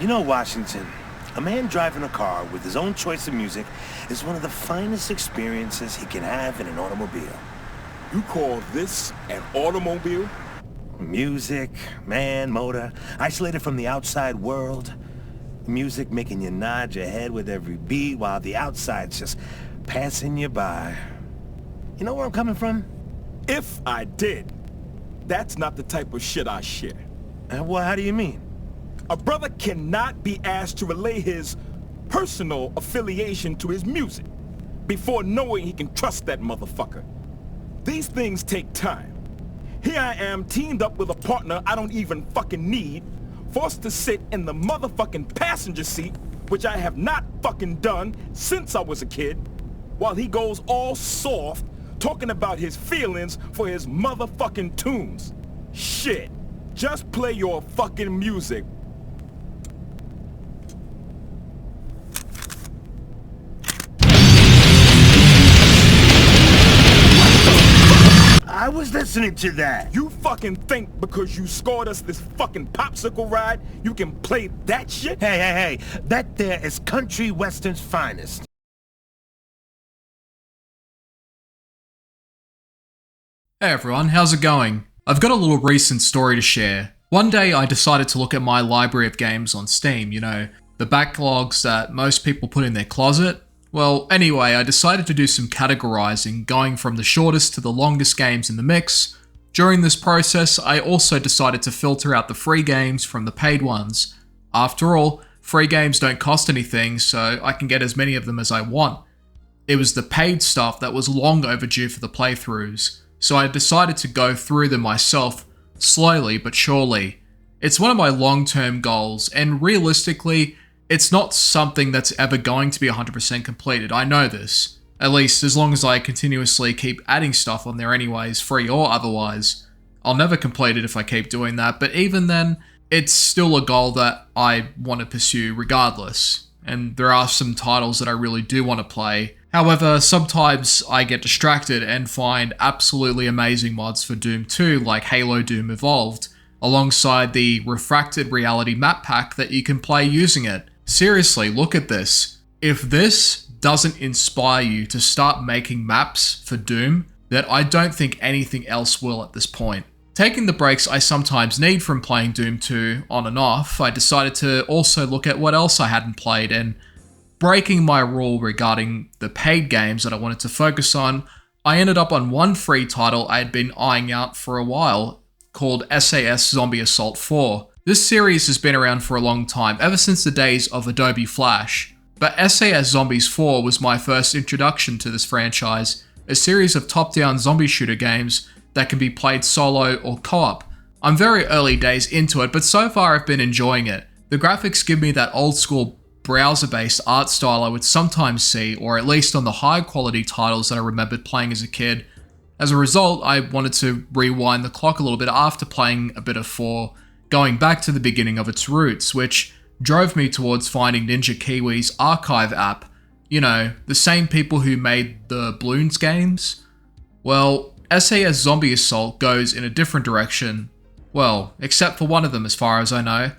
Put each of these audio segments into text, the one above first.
You know, Washington, a man driving a car with his own choice of music is one of the finest experiences he can have in an automobile. You call this an automobile? Music, man, motor, isolated from the outside world. Music making you nod your head with every beat while the outside's just passing you by. You know where I'm coming from? If I did, that's not the type of shit I share. Well, how do you mean? A brother cannot be asked to relay his personal affiliation to his music before knowing he can trust that motherfucker. These things take time. Here I am teamed up with a partner I don't even fucking need, forced to sit in the motherfucking passenger seat, which I have not fucking done since I was a kid, while he goes all soft talking about his feelings for his motherfucking tunes. Shit. Just play your fucking music. I was listening to that. You fucking think because you scored us this fucking popsicle ride, you can play that shit? Hey, that there is country western's finest. Hey everyone, how's it going? I've got a little recent story to share. One day I decided to look at my library of games on Steam, you know, the backlogs that most people put in their closet. Well, anyway, I decided to do some categorizing, going from the shortest to the longest games in the mix. During this process, I also decided to filter out the free games from the paid ones. After all, free games don't cost anything, so I can get as many of them as I want. It was the paid stuff that was long overdue for the playthroughs, so I decided to go through them myself, slowly but surely. It's one of my long-term goals, and realistically, it's not something that's ever going to be 100% completed. I know this. At least as long as I continuously keep adding stuff on there anyways, free or otherwise. I'll never complete it if I keep doing that, but even then, it's still a goal that I want to pursue regardless. And there are some titles that I really do want to play. However, sometimes I get distracted and find absolutely amazing mods for Doom 2 like Halo Doom Evolved, alongside the refracted reality map pack that you can play using it. Seriously, look at this. If this doesn't inspire you to start making maps for Doom, then I don't think anything else will at this point. Taking the breaks I sometimes need from playing Doom 2 on and off, I decided to also look at what else I hadn't played, and breaking my rule regarding the paid games that I wanted to focus on, I ended up on one free title I had been eyeing out for a while, called SAS Zombie Assault 4. This series has been around for a long time, ever since the days of Adobe Flash. But SAS Zombies 4 was my first introduction to this franchise, a series of top-down zombie shooter games that can be played solo or co-op. I'm very early days into it, but so far I've been enjoying it. The graphics give me that old-school browser-based art style I would sometimes see, or at least on the high-quality titles that I remembered playing as a kid. As a result, I wanted to rewind the clock a little bit after playing a bit of 4, going back to the beginning of its roots, which drove me towards finding Ninja Kiwi's archive app. You know, the same people who made the Bloons games. Well, SAS Zombie Assault goes in a different direction. Well, except for one of them as far as I know.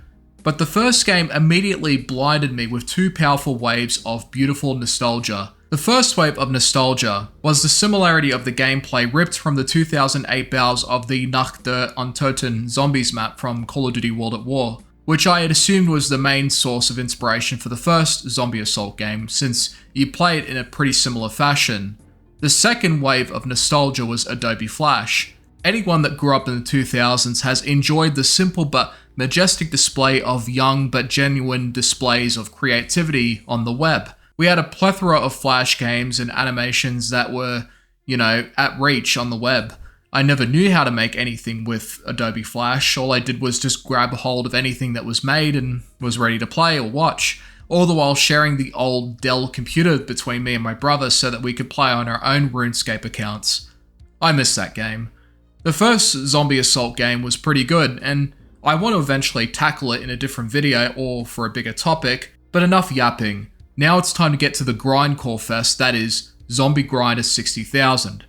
But the first game immediately blinded me with two powerful waves of beautiful nostalgia. The first wave of nostalgia was the similarity of the gameplay ripped from the 2008 boughs of the Nacht der Untoten Zombies map from Call of Duty World at War, which I had assumed was the main source of inspiration for the first Zombie Assault game, since you play it in a pretty similar fashion. The second wave of nostalgia was Adobe Flash. Anyone that grew up in the 2000s has enjoyed the simple but majestic display of young but genuine displays of creativity on the web. We had a plethora of Flash games and animations that were, you know, at reach on the web. I never knew how to make anything with Adobe Flash. All I did was just grab a hold of anything that was made and was ready to play or watch, all the while sharing the old Dell computer between me and my brother so that we could play on our own RuneScape accounts. I miss that game. The first Zombie Assault game was pretty good, and I want to eventually tackle it in a different video or for a bigger topic, but enough yapping. Now it's time to get to the Grindcore Fest, that is, Zombie Grinder 60,000.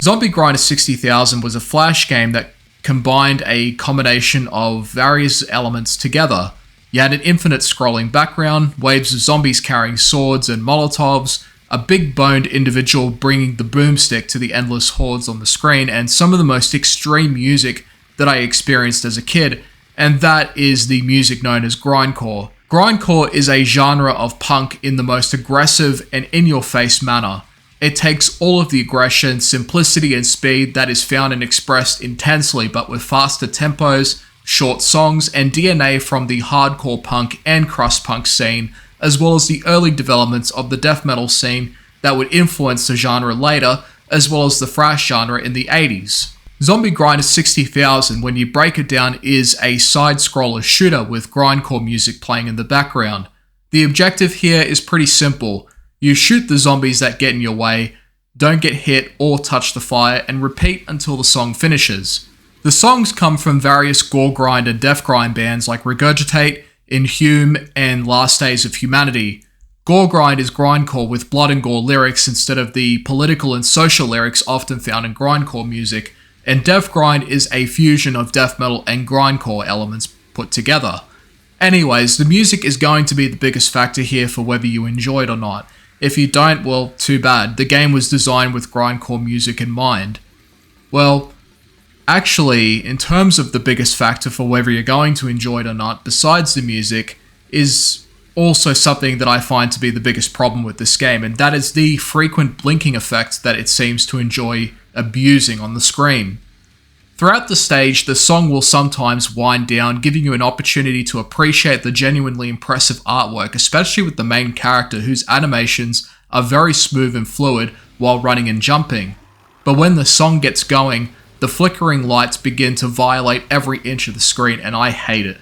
Zombie Grinder 60,000 was a Flash game that combined a combination of various elements together. You had an infinite scrolling background, waves of zombies carrying swords and molotovs, a big boned individual bringing the boomstick to the endless hordes on the screen, and some of the most extreme music that I experienced as a kid, and that is the music known as grindcore. Grindcore is a genre of punk in the most aggressive and in-your-face manner. It takes all of the aggression, simplicity, and speed that is found and expressed intensely, but with faster tempos, short songs, and DNA from the hardcore punk and crust punk scene, as well as the early developments of the death metal scene that would influence the genre later, as well as the thrash genre in the 80s. Zombie Grinder 60,000, when you break it down, is a side-scroller shooter with grindcore music playing in the background. The objective here is pretty simple. You shoot the zombies that get in your way, don't get hit or touch the fire, and repeat until the song finishes. The songs come from various gore grind and death grind bands like Regurgitate, Inhume, and Last Days of Humanity. Gore grind is grindcore with blood and gore lyrics instead of the political and social lyrics often found in grindcore music, and death grind is a fusion of death metal and grindcore elements put together. Anyways, the music is going to be the biggest factor here for whether you enjoy it or not. If you don't, well, too bad. The game was designed with grindcore music in mind. Well, actually, in terms of the biggest factor for whether you're going to enjoy it or not, besides the music, is also something that I find to be the biggest problem with this game, and that is the frequent blinking effect that it seems to enjoy abusing on the screen. Throughout the stage, the song will sometimes wind down, giving you an opportunity to appreciate the genuinely impressive artwork, especially with the main character whose animations are very smooth and fluid while running and jumping. But when the song gets going, the flickering lights begin to violate every inch of the screen, and I hate it.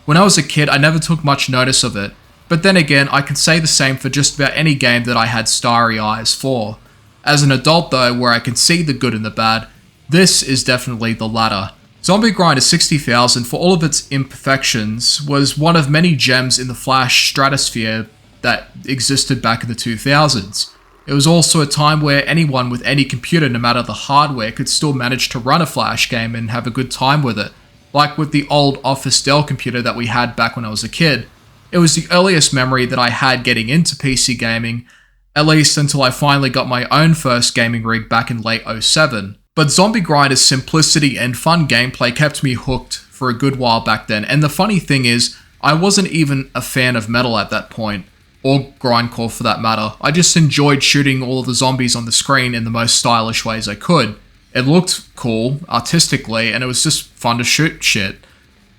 When I was a kid, I never took much notice of it, but then again, I can say the same for just about any game that I had starry eyes for. As an adult though, where I can see the good and the bad, this is definitely the latter. Zombie Grinder 60,000, for all of its imperfections, was one of many gems in the Flash stratosphere that existed back in the 2000s. It was also a time where anyone with any computer, no matter the hardware, could still manage to run a Flash game and have a good time with it. Like with the old Office Dell computer that we had back when I was a kid. It was the earliest memory that I had getting into PC gaming, at least until I finally got my own first gaming rig back in late 07. But Zombie Grinder's simplicity and fun gameplay kept me hooked for a good while back then, and the funny thing is, I wasn't even a fan of metal at that point, or grindcore for that matter. I just enjoyed shooting all of the zombies on the screen in the most stylish ways I could. It looked cool, artistically, and it was just fun to shoot shit.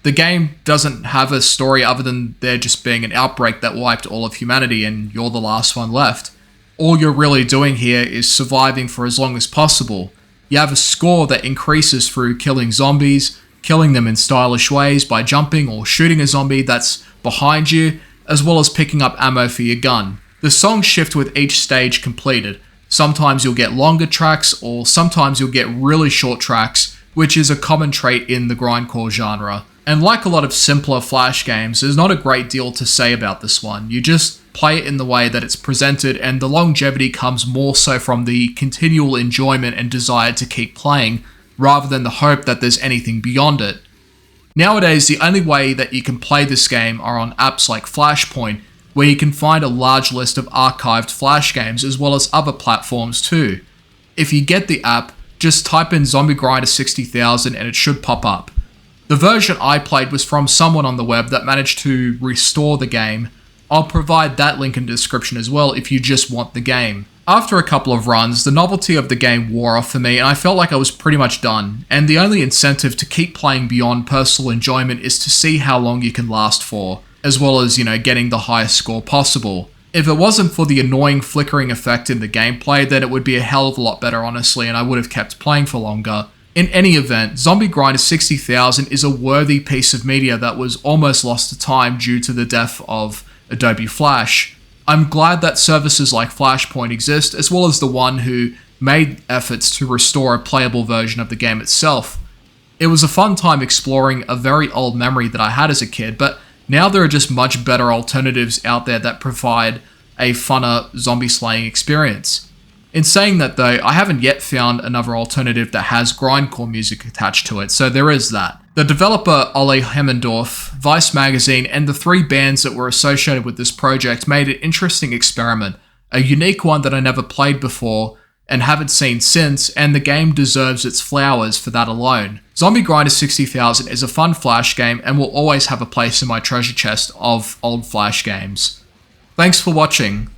The game doesn't have a story other than there just being an outbreak that wiped all of humanity and you're the last one left. All you're really doing here is surviving for as long as possible. You have a score that increases through killing zombies, killing them in stylish ways by jumping or shooting a zombie that's behind you, as well as picking up ammo for your gun. The songs shift with each stage completed. Sometimes you'll get longer tracks, or sometimes you'll get really short tracks, which is a common trait in the grindcore genre. And like a lot of simpler Flash games, there's not a great deal to say about this one. You just play it in the way that it's presented, and the longevity comes more so from the continual enjoyment and desire to keep playing, rather than the hope that there's anything beyond it. Nowadays, the only way that you can play this game are on apps like Flashpoint, where you can find a large list of archived Flash games as well as other platforms too. If you get the app, just type in Zombie Grinder 60,000 and it should pop up. The version I played was from someone on the web that managed to restore the game. I'll provide that link in the description as well if you just want the game. After a couple of runs, the novelty of the game wore off for me and I felt like I was pretty much done, and the only incentive to keep playing beyond personal enjoyment is to see how long you can last for, as well as, getting the highest score possible. If it wasn't for the annoying flickering effect in the gameplay, then it would be a hell of a lot better honestly, and I would have kept playing for longer. In any event, Zombie Grinder 60,000 is a worthy piece of media that was almost lost to time due to the death of Adobe Flash. I'm glad that services like Flashpoint exist, as well as the one who made efforts to restore a playable version of the game itself. It was a fun time exploring a very old memory that I had as a kid, but now there are just much better alternatives out there that provide a funner zombie slaying experience. In saying that though, I haven't yet found another alternative that has grindcore music attached to it, so there is that. The developer Olli Hemmendorf, Vice Magazine, and the 3 bands that were associated with this project made an interesting experiment, a unique one that I never played before and haven't seen since, and the game deserves its flowers for that alone. Zombie Grinder 60,000 is a fun Flash game and will always have a place in my treasure chest of old Flash games. Thanks for watching.